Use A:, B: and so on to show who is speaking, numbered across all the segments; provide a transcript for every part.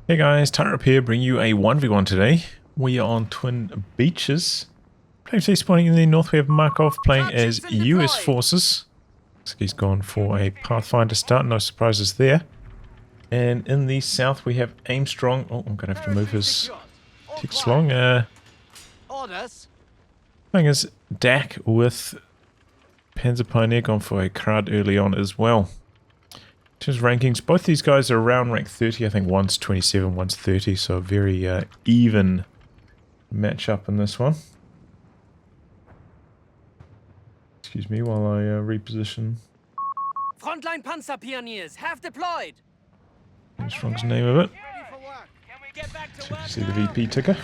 A: Hey guys, Tightrope here, bring you a 1v1 today. We are on Twin Beaches. Playing safe spawning in the north, we have Markov playing as US forces. Looks like he's gone for a Pathfinder start, no surprises there. And in the south we have Aimstrong. Oh, I'm going to have to move his text along. Playing as Dak with Panzer Pioneer, gone for a Krad early on as well. In terms of rankings, both these guys are around rank 30. I think one's 27, one's 30, so a very even matchup in this one. Excuse me while I reposition.
B: Frontline Panzer Pioneers have deployed.
A: Strong's name of it. So you see the VP ticker.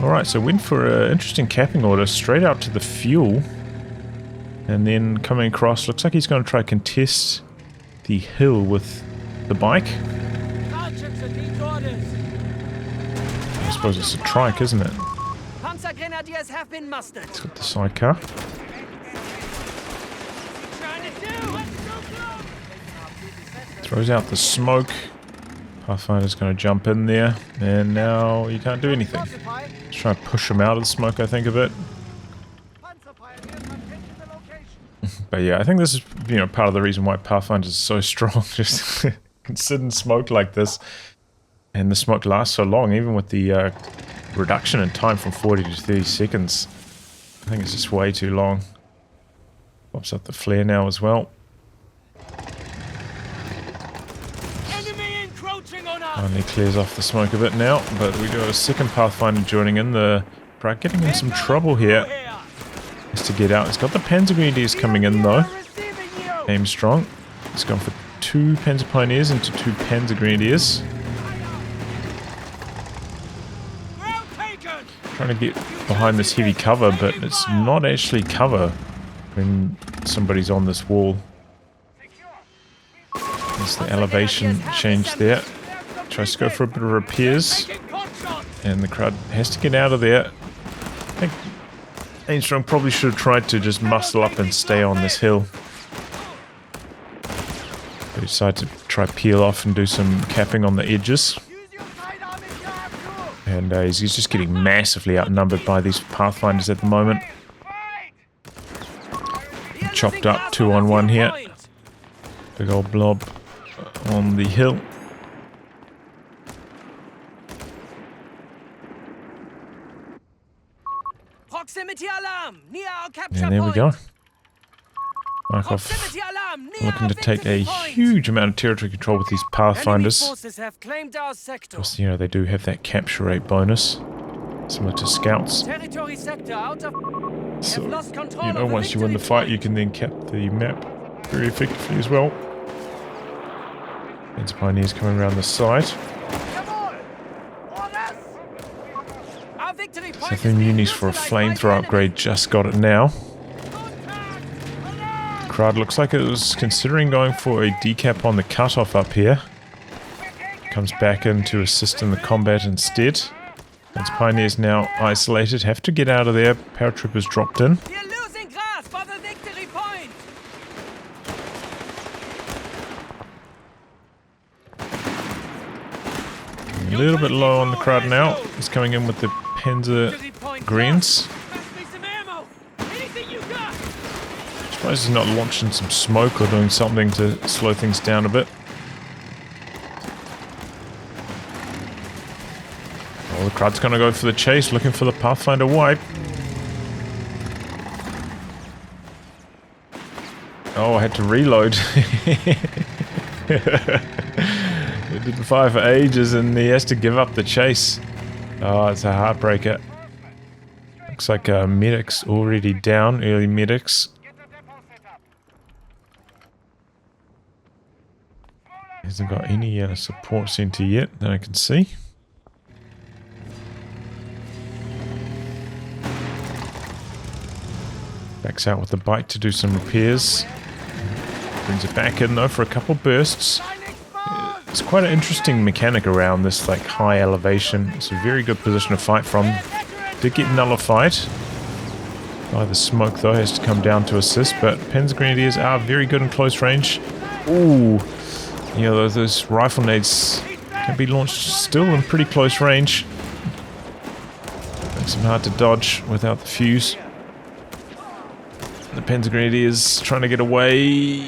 A: Alright, so went for an interesting capping order straight out to the fuel. And then coming across, looks like he's going to try to contest the hill with the bike. I suppose it's a trike, isn't it?
B: Panzer Grenadiers have been mustered.
A: It's got the sidecar. Throws out the smoke. Pathfinder's going to jump in there, and now you can't do anything. Let's try and push him out of the smoke, I think, a bit. But yeah, I think this is, part of the reason why Pathfinder is so strong. Just sit in smoke like this, and the smoke lasts so long, even with the reduction in time from 40 to 30 seconds. I think it's just way too long. Pops up the flare now as well. Finally clears off the smoke a bit now, but we do have a second Pathfinder joining in. The Prague getting in some trouble here. To get out. He's got the Panzer Grenadiers coming in though. Aimstrong. He's gone for 2 Panzer Pioneers into 2 Panzer Grenadiers. Trying to get behind this heavy cover, but it's not actually cover when somebody's on this wall. There's the elevation change there. Tries to go for a bit of repairs, and the crowd has to get out of there. I think Aimstrong probably should have tried to just muscle up and stay on this hill. But he decided to try peel off and do some capping on the edges. And he's just getting massively outnumbered by these Pathfinders at the moment. Chopped up 2-on-1 here. Big old blob on the hill. And there we go. Markov looking to take a huge amount of territory control with these Pathfinders. Of course, they do have that capture rate bonus, similar to scouts. So, once you win the fight, you can then cap the map very effectively as well. Panzer Pioneers coming around the side. Something unis for a flamethrower upgrade, just got it now. Crowd looks like it was considering going for a decap on the cutoff up here. Comes back in to assist in the combat instead. Its Pioneers now isolated, have to get out of there. Paratroopers dropped in. A little bit low on the crowd now. He's coming in with the Panzer Greens. Surprised he's not launching some smoke or doing something to slow things down a bit. Oh, the crowd's gonna go for the chase, looking for the Pathfinder wipe. Oh, I had to reload. It didn't fire for ages and he has to give up the chase. Oh, it's a heartbreaker. Looks like medics already down, early medics. Hasn't got any support center yet that I can see. Backs out with the bike to do some repairs. Brings it back in though for a couple bursts. It's quite an interesting mechanic around this high elevation. It's a very good position to fight from. Did get nullified by the smoke though, has to come down to assist, but Panzer Grenadiers are very good in close range. Ooh, You know, those rifle nades can be launched still in pretty close range. Makes them hard to dodge without the fuse. The Panzergrenadiers trying to get away.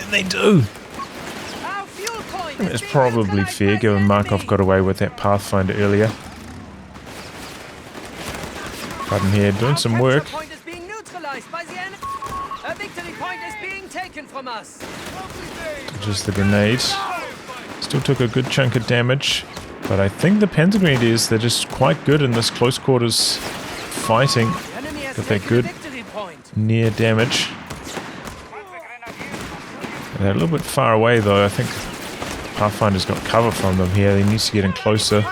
A: And they do. It's probably fair given Markov got away with that Pathfinder earlier. Button here doing some work. Just the grenade. Still took a good chunk of damage. But I think the Panzergrenadiers, they're just quite good in this close quarters fighting. Got that good near damage. They're a little bit far away though. I think Pathfinder's got cover from them here. He needs to get in closer.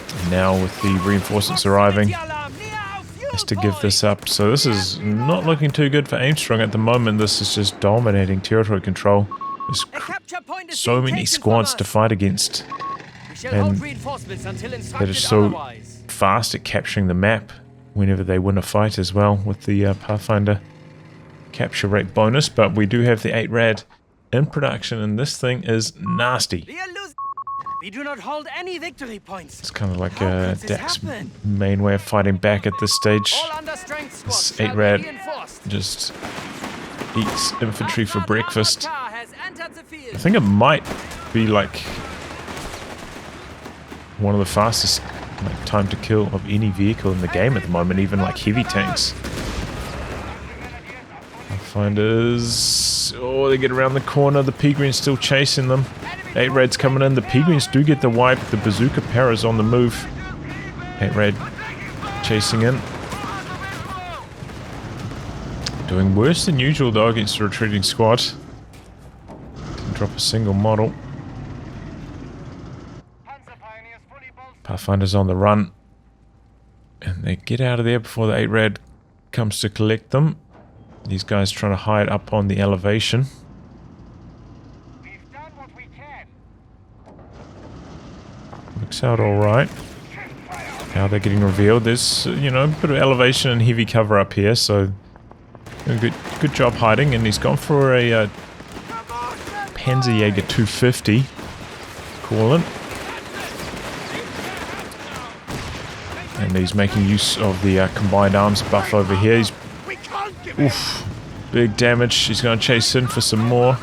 A: And now with the reinforcements arriving, has to give this up. So this is not looking too good for Aimstrong at the moment. This is just dominating territory control. There's so many squads to fight against. And they're just so fast at capturing the map whenever they win a fight as well with the Pathfinder capture rate bonus. But we do have the 8 rad in production and this thing is nasty.
B: We do not hold any victory points.
A: It's kind of like Dak's main way of fighting back at this stage. This 8 rad just eats infantry for breakfast. I think it might be like one of the fastest time to kill of any vehicle in the game at the moment, even like heavy tanks. Pathfinders, oh, they get around the corner. The P-Green's still chasing them. 8 rad's coming in. The P-Greens do get the wipe. The bazooka para's on the move. 8 rad chasing in. Doing worse than usual though against the retreating squad. Didn't drop a single model. Pathfinder's on the run. And they get out of there before the 8 rad comes to collect them. These guys trying to hide up on the elevation. Looks out alright. How they're getting revealed. There's, you know, a bit of elevation and heavy cover up here, so good job hiding. And he's gone for a Panzerjäger 250. Call it. And he's making use of the combined arms buff over here. He's, oof, big damage. He's going to chase in for some more.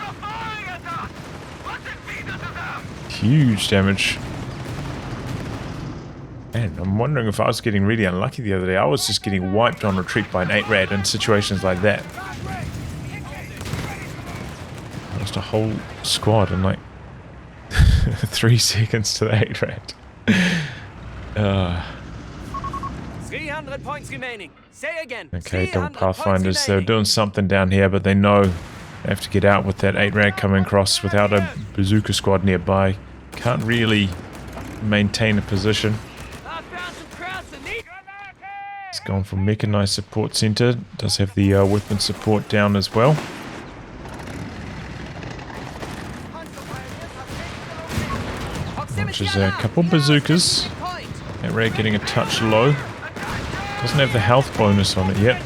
A: Huge damage. Man, I'm wondering if I was getting really unlucky the other day. I was just getting wiped on retreat by an 8 rad in situations like that. Lost a whole squad in like 3 seconds to the 8 rad.
B: 300 points remaining. Say again.
A: Okay, double Pathfinders. They're doing something down here, but they know they have to get out with that 8 rad coming across without a bazooka squad nearby. Can't really maintain a position. It's gone for mechanized support center. Does have the weapon support down as well. Which is a couple bazookas. That rad getting a touch low. Doesn't have the health bonus on it yet.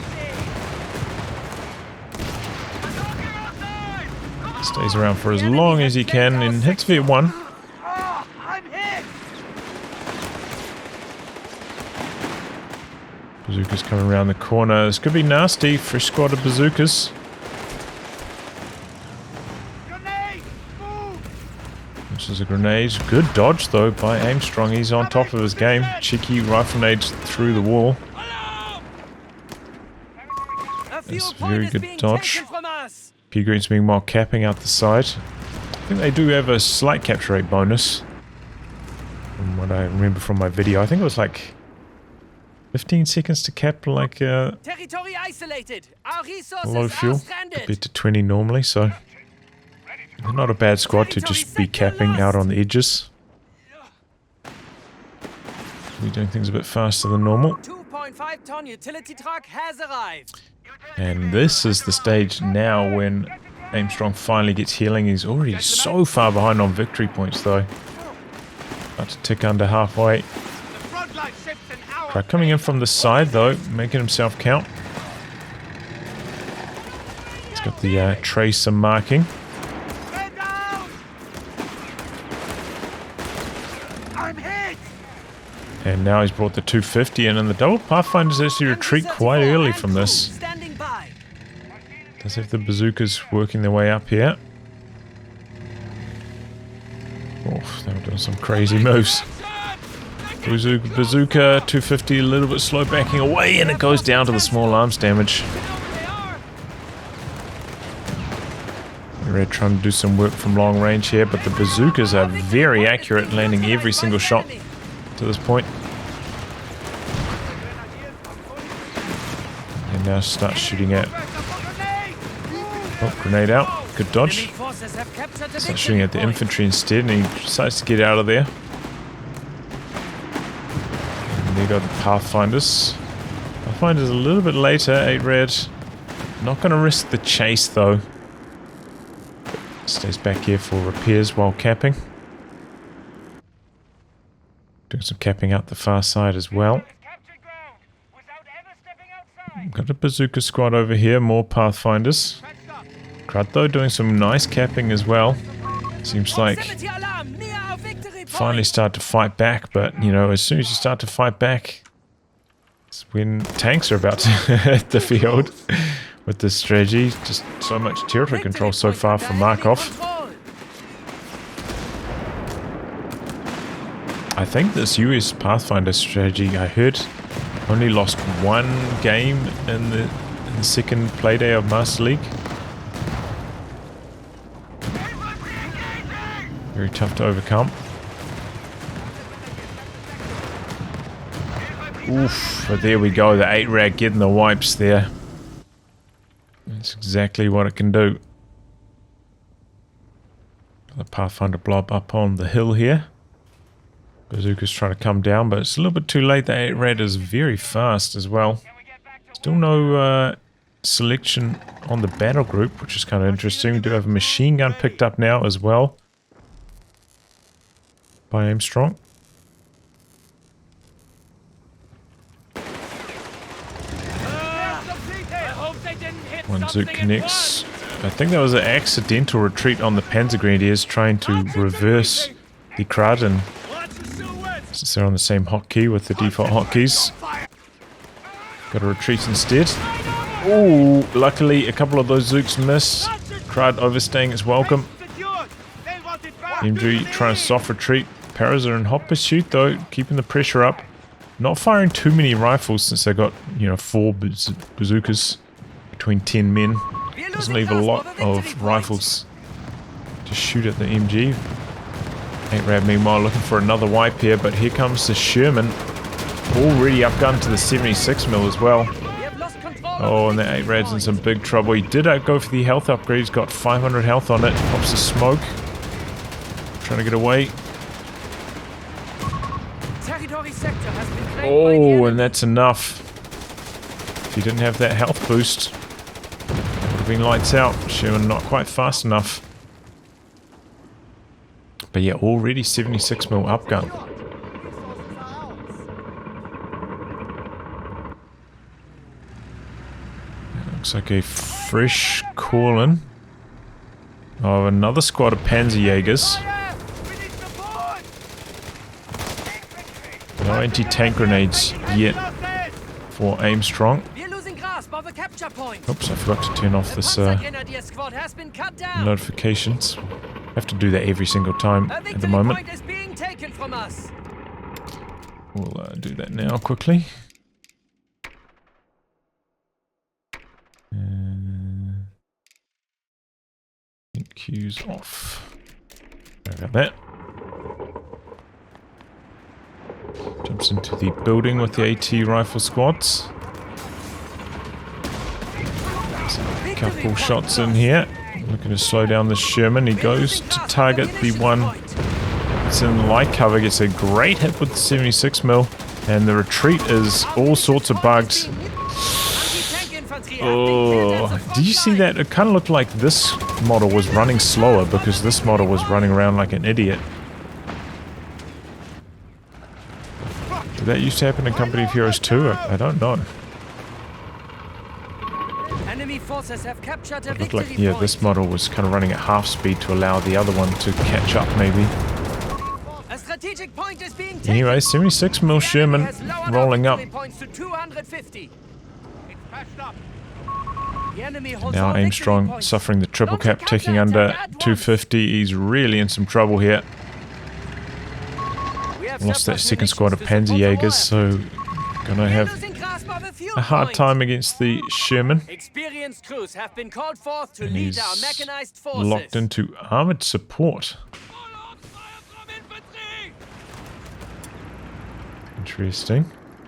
A: Stays around for as long as he can and hits V1. Bazookas coming around the corner. This could be nasty for a squad of bazookas. This is a grenade. Good dodge though by Aimstrong. He's on top of his game. Cheeky rifle nades through the wall. That's very good dodge. P-Green's being more capping out the side. I think they do have a slight capture rate bonus. From what I remember from my video. I think it was like 15 seconds to cap like low fuel compared to 20 normally, so they're not a bad squad to just be capping out on the edges. We're doing things a bit faster than normal.
B: 2.5-ton utility truck has arrived.
A: And this is the stage now when Aimstrong finally gets healing. He's already so far behind on victory points though. About to tick under halfway. Coming in from the side though, making himself count. He's Got the tracer marking. And now he's brought the 250 in, and the double Pathfinders actually retreat quite early from this. Does have the bazookas working their way up here. Oh, they were doing some crazy moves. Bazooka 250, a little bit slow backing away, and it goes down to the small arms damage. Red trying to do some work from long range here, but the bazookas are very accurate, landing every single shot to this point. And now start shooting at... Oh, grenade out. Good dodge. Start shooting at the infantry instead, and he decides to get out of there. And there go the Pathfinders. Pathfinders a little bit later, 8 red. Not going to risk the chase though. Stays back here for repairs while capping. Doing some capping out the far side as well. Got a bazooka squad over here, more Pathfinders. Crud though doing some nice capping as well. Seems like finally start to fight back, but you know, as soon as you start to fight back, it's when tanks are about to hit the field with this strategy. Just so much territory control so far from Markov. I think this US Pathfinder strategy, I heard, only lost one game in the second playday of Master League. Very tough to overcome. Oof, but there we go, the 8 rag getting the wipes there. That's exactly what it can do. The Pathfinder blob up on the hill here. Bazooka's trying to come down, but it's a little bit too late. The 8 red is very fast as well. Still no selection on the battle group, which is kind of interesting. We do have a machine gun picked up now as well by Aimstrong. One Zook connects. I think that was an accidental retreat on the Panzer Grenadiers, trying to reverse the crud, and since they're on the same hotkey with the default hotkeys, got to retreat instead. Oh, luckily a couple of those Zooks missed. Crud overstaying its welcome. MG trying to soft retreat. Paras are in hot pursuit though, keeping the pressure up. Not firing too many rifles since they got, you know, 4 bazookas between 10 men. Doesn't leave a lot of rifles to shoot at the MG. 8-Rad meanwhile looking for another wipe here, but here comes the Sherman. Already upgunned to the 76mm as well. Oh, and the 8-Rad's in some big trouble. He did go for the health upgrade. He's got 500 health on it. Pops the smoke. Trying to get away. Oh, and that's enough. If he didn't have that health boost, it would have been lights out. Sherman not quite fast enough. But yeah, already 76mm upgun. Looks like a fresh call-in of another squad of Panzerjägers. No anti-tank grenades yet for Aimstrong. Oops, I forgot to turn off this notifications. I have to do that every single time at the moment. We'll do that now quickly. Queues off. Sorry about that. Jumps into the building with the AT rifle squads. A couple shots in here. Looking to slow down the Sherman. He goes to target the one that's in light cover. Gets a great hit with the 76mm. And the retreat is all sorts of bugged. Oh, did you see that? It kind of looked like this model was running slower because this model was running around like an idiot. Did that used to happen in Company of Heroes 2? I don't know.
B: forces have captured a
A: It looked like,
B: victory
A: yeah,
B: point.
A: this model was kind of running at half speed to allow the other one to catch up, maybe.
B: A strategic point is being taken.
A: Anyway, 76 mil
B: The enemy
A: Sherman
B: has lowered
A: rolling
B: our
A: up.
B: victory points to 250. It's patched up. The enemy holds
A: Now
B: all victory
A: Aimstrong
B: points.
A: suffering the triple
B: Launch a
A: cap, ticking
B: counterattack
A: under
B: at once.
A: 250. He's really in some trouble here.
B: We have
A: Lost that
B: surplus
A: second squad of
B: munitions to support the
A: Panzerjägers,
B: war
A: so gonna
B: effort.
A: have
B: Losing grasp of a fuel
A: a hard
B: point.
A: time against the Sherman.
B: Experienced crews have been called forth to
A: And
B: lead
A: he's
B: our mechanized forces.
A: locked into armored support. Interesting.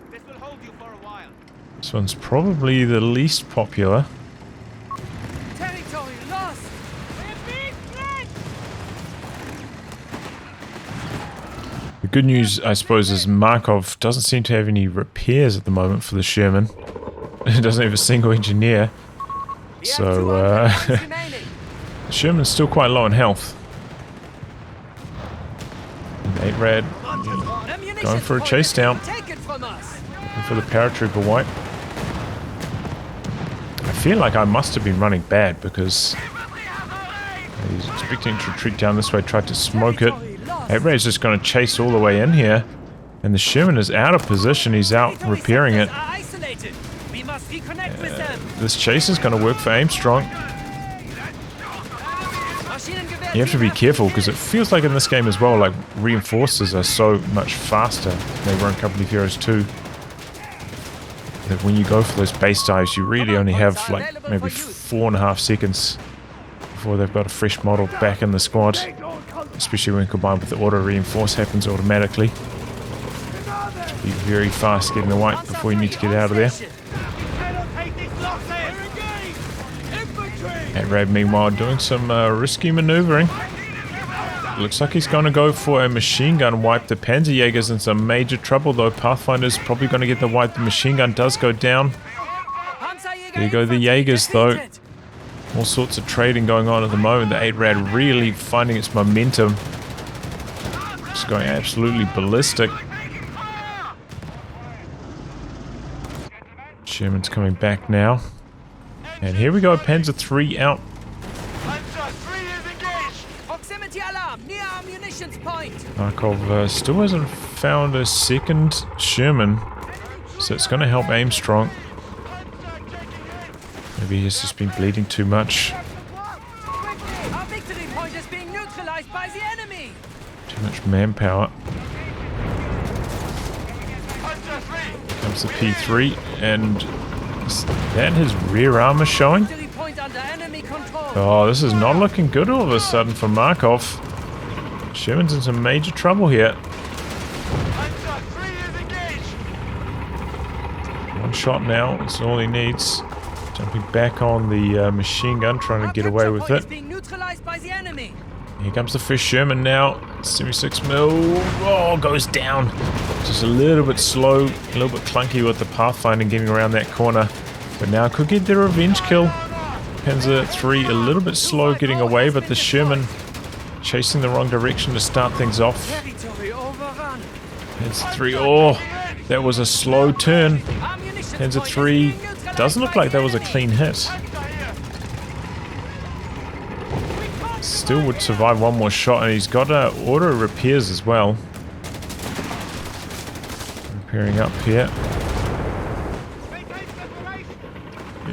C: This will hold you for a while.
A: This one's probably the least popular.
B: Territory lost.
A: The good news, I suppose, is Markov doesn't seem to have any repairs at the moment for the Sherman. It doesn't have a single engineer.
B: We have
A: So,
B: 200 points remaining.
A: the Sherman's still quite low in health. And 8 Rad
B: Ammunition
A: going for a
B: point
A: chase
B: has been
A: down.
B: taken from us.
A: for the paratrooper wipe. I feel like I must have been running bad because he's expecting to retreat down this way, tried to smoke it. 8 Rad's just going to chase all the way in here. And the Sherman is out of position. He's out
B: Territory
A: repairing it.
B: sectors are isolated. We must reconnect with them.
A: This chase is going to work for Aimstrong.
B: Maschinengewehr
A: You have to be careful because it feels like in this game as well, like reinforcers are so much faster than they were in Company of Heroes 2. That when you go for those base dives, you really only have like maybe 4.5 seconds before they've got a fresh model back in the squad. Especially when combined with the auto reinforce happens automatically. Be very fast getting the wipe before you need to get out of there. Rad meanwhile doing some risky maneuvering. Looks like he's going to go for a machine gun wipe. The Panzerjäger's in some major trouble though. Pathfinder's probably going to get the wipe. The machine gun does go down. There you go, the Jaegers though. All sorts of trading going on at the moment. The 8 Rad really finding its momentum. It's going absolutely ballistic. Sherman's coming back now. And here we go, Panzer 3 out.
B: Proximity alarm near our munitions point.
A: Markov still hasn't found a second Sherman. So it's going to help Aimstrong. Maybe he's just been bleeding too much.
B: Our victory point is being neutralized by the enemy.
A: Too much manpower. Comes the P3, and is that his rear armor showing?
B: Victory point under enemy control.
A: Oh, this is not looking good all of a sudden for Markov. Sherman's in some major trouble here. One shot now, that's all he needs. Jumping back on the machine gun, trying to get away with it.
B: Being neutralized by the enemy.
A: Here comes the first Sherman now. 76 mil. Oh, goes down. Just a little bit slow, a little bit clunky with the Pathfinder getting around that corner. But now could get the revenge kill. Panzer 3 a little bit slow getting away, but the Sherman chasing the wrong direction to start things off.
B: Territory overrun.
A: Panzer 3, oh, that was a slow turn.
B: Our munitions
A: Panzer
B: point is
A: 3
B: being neutralized
A: doesn't look
B: by
A: like
B: the
A: that was a
B: enemy.
A: clean hit. Still would survive one more shot, and he's got auto repairs as well. Repairing up here.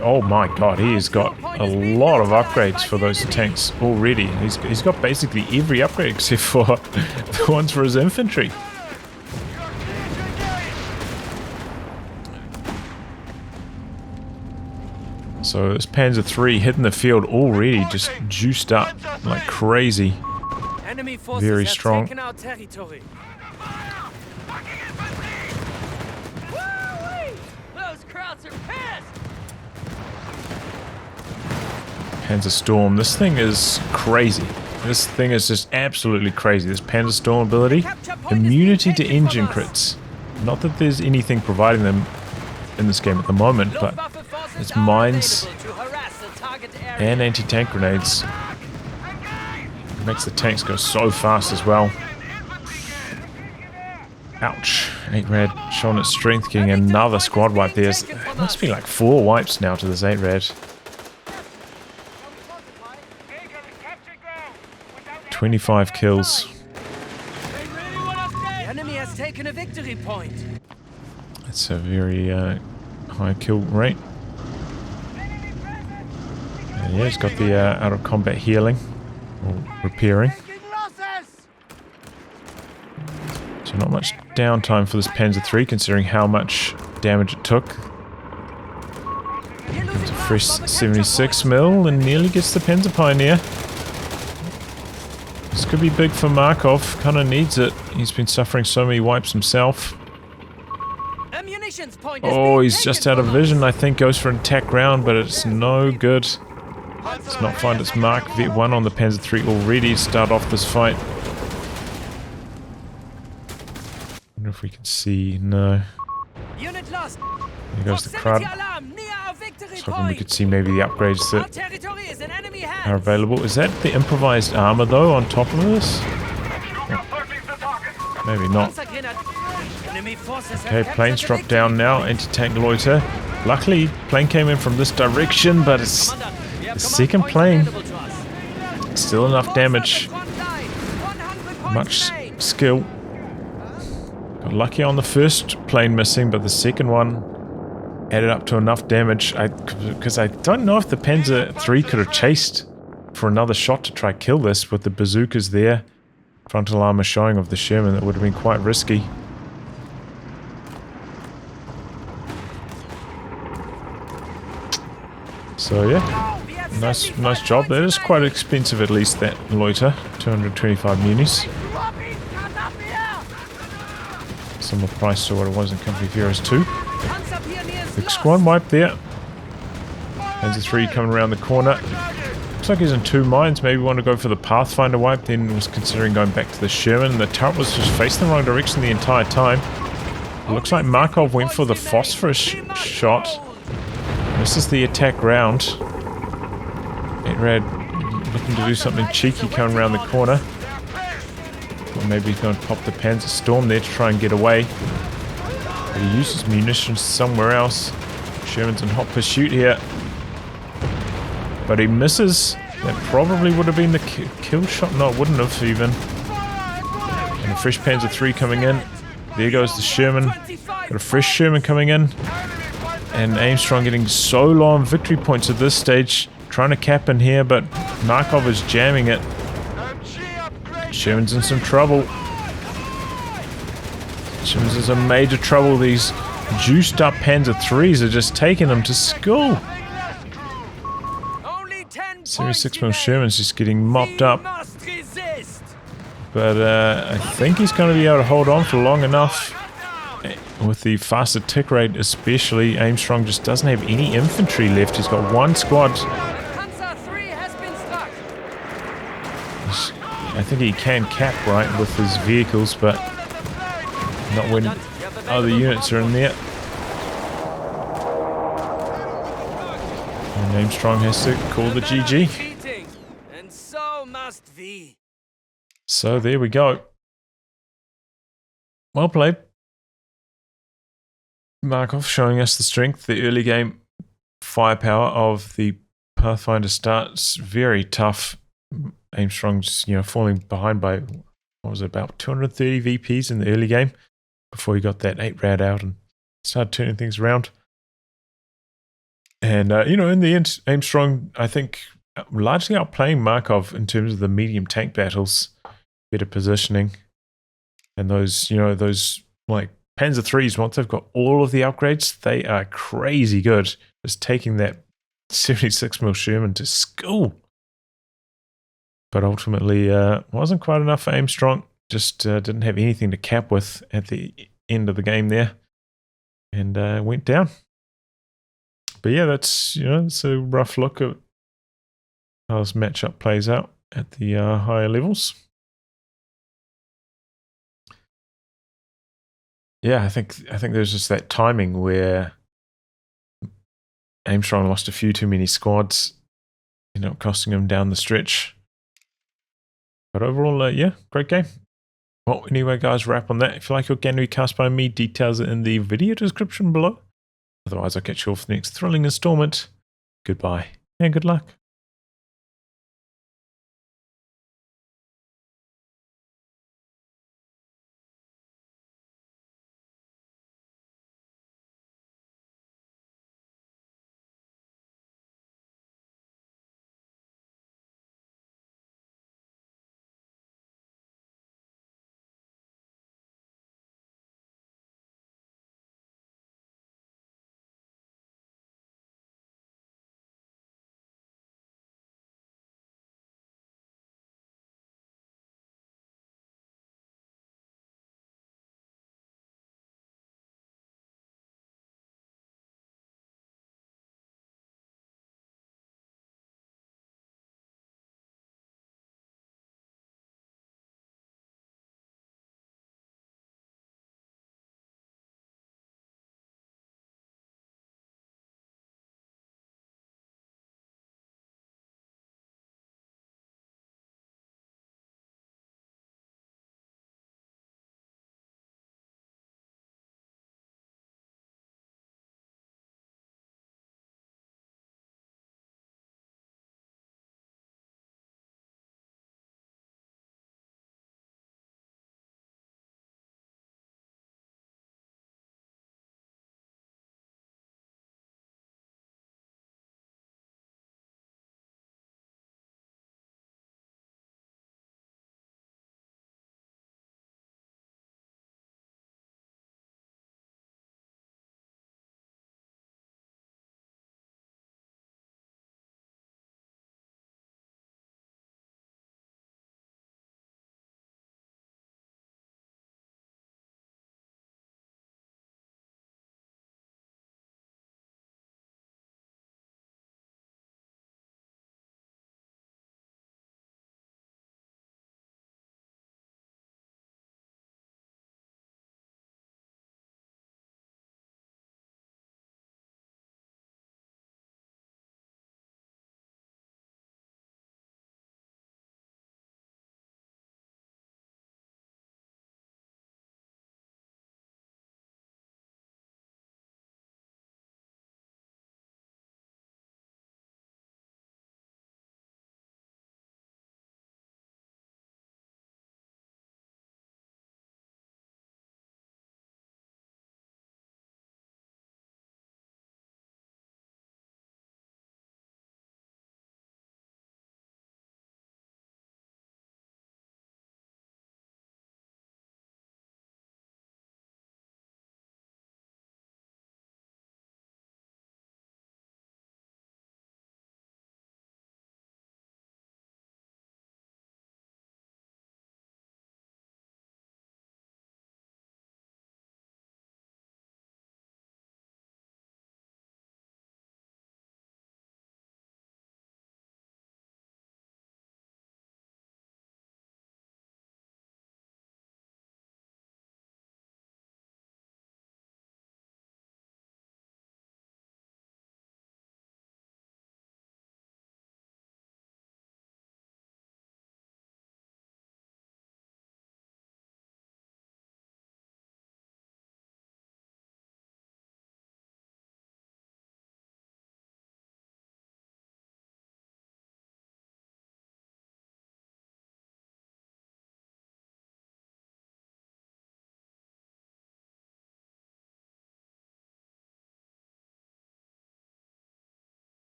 A: Oh my god, he has got a lot of upgrades for those tanks already. He's got basically every upgrade except for the ones for his infantry. So this Panzer 3 hitting the field already, just juiced up like crazy.
B: Enemy forces
A: Very
B: have
A: strong.
B: taken our territory. Those crowds are pissed.
A: Panzer Storm, this thing is crazy. This thing is just absolutely crazy. This Panzer Storm ability, immunity to engine crits. Not that there's anything providing them in this game at the moment, but it's mines and anti-tank grenades. It makes the tanks go so fast as well. Ouch. 8 Rad showing its strength, getting another squad wipe there. It must be like 4 wipes now to this 8 Rad. 25 kills.
D: The enemy has taken a victory point.
A: That's a very high kill rate. And yeah, he's got the out of combat healing or repairing. So not much downtime for this Panzer III considering how much damage it took. It's a fresh 76 mil and nearly gets the Panzer Pioneer. This could be big for Markov, kind of needs it. He's been suffering so many wipes himself. Oh, he's just out of vision, I think, goes for an attack round, but it's no good. Does not find its mark. V1 on the Panzer III already to start off this fight. Wonder if we can see. No. There goes the crowd. I was hoping we could see maybe the upgrades that are available. Is that the improvised armor though on top of this? Oh, maybe not. Okay, planes drop down now. Anti-tank loiter. Luckily, plane came in from this direction, but it's the second plane. Still enough damage. Much skill. Got lucky on the first plane missing, but the second one added up to enough damage. Because I don't know if the Panzer III could have chased for another shot to try kill this with the bazookas there. Frontal armor showing of the Sherman. That would have been quite risky. So yeah, nice job. That is quite expensive, at least that loiter. 225 munis. Similar price to what it was in Company Heroes 2. Big squad wipe there. Panzer III coming around the corner. Looks like he's in two minds. Maybe want to go for the Pathfinder wipe, then was considering going back to the Sherman. The turret was just facing the wrong direction the entire time. It looks like Markov went for the phosphorus shot. This is the attack round. Red looking to do something cheeky coming around the corner. Or maybe he's going to pop the Panzer Storm there to try and get away. But he uses munitions somewhere else. Sherman's in hot pursuit here. But he misses. That probably would have been the kill shot. No, it wouldn't have even. And a fresh Panzer III coming in. There goes the Sherman. Got a fresh Sherman coming in. And Aimstrong getting so low on victory points at this stage. Trying to cap in here, but Markov is jamming it. Sherman's in some trouble. Sherman's in some major trouble. These juiced up Panzer IIIs are just taking him to school. 76mm Sherman's just getting mopped up. But I think he's going to be able to hold on for long enough. With the faster tick rate especially, Aimstrong just doesn't have any infantry left. He's got one squad. I think he can cap right with his vehicles, but not when other units are in there. And Aimstrong has to call the GG. So there we go. Well played. Markov showing us the strength, the early game firepower of the Pathfinder starts very tough. Aimstrong's, falling behind by, what was it, about 230 VPs in the early game before he got that 8 rad out and started turning things around. And, in the end, Aimstrong, I think, largely outplaying Markov in terms of the medium tank battles, better positioning. And those, like, Panzer IIIs, once they've got all of the upgrades, they are crazy good. Just taking that 76mm Sherman to school. But ultimately, wasn't quite enough for Aimstrong. Just didn't have anything to cap with at the end of the game there. And went down. But yeah, that's, it's a rough look at how this matchup plays out at the higher levels. Yeah, I think there's just that timing where Aimstrong lost a few too many squads, costing him down the stretch. But overall, great game. Well, anyway, guys, wrap on that. If you like your game to be cast by me, details are in the video description below. Otherwise, I'll catch you all for the next thrilling installment. Goodbye and good luck.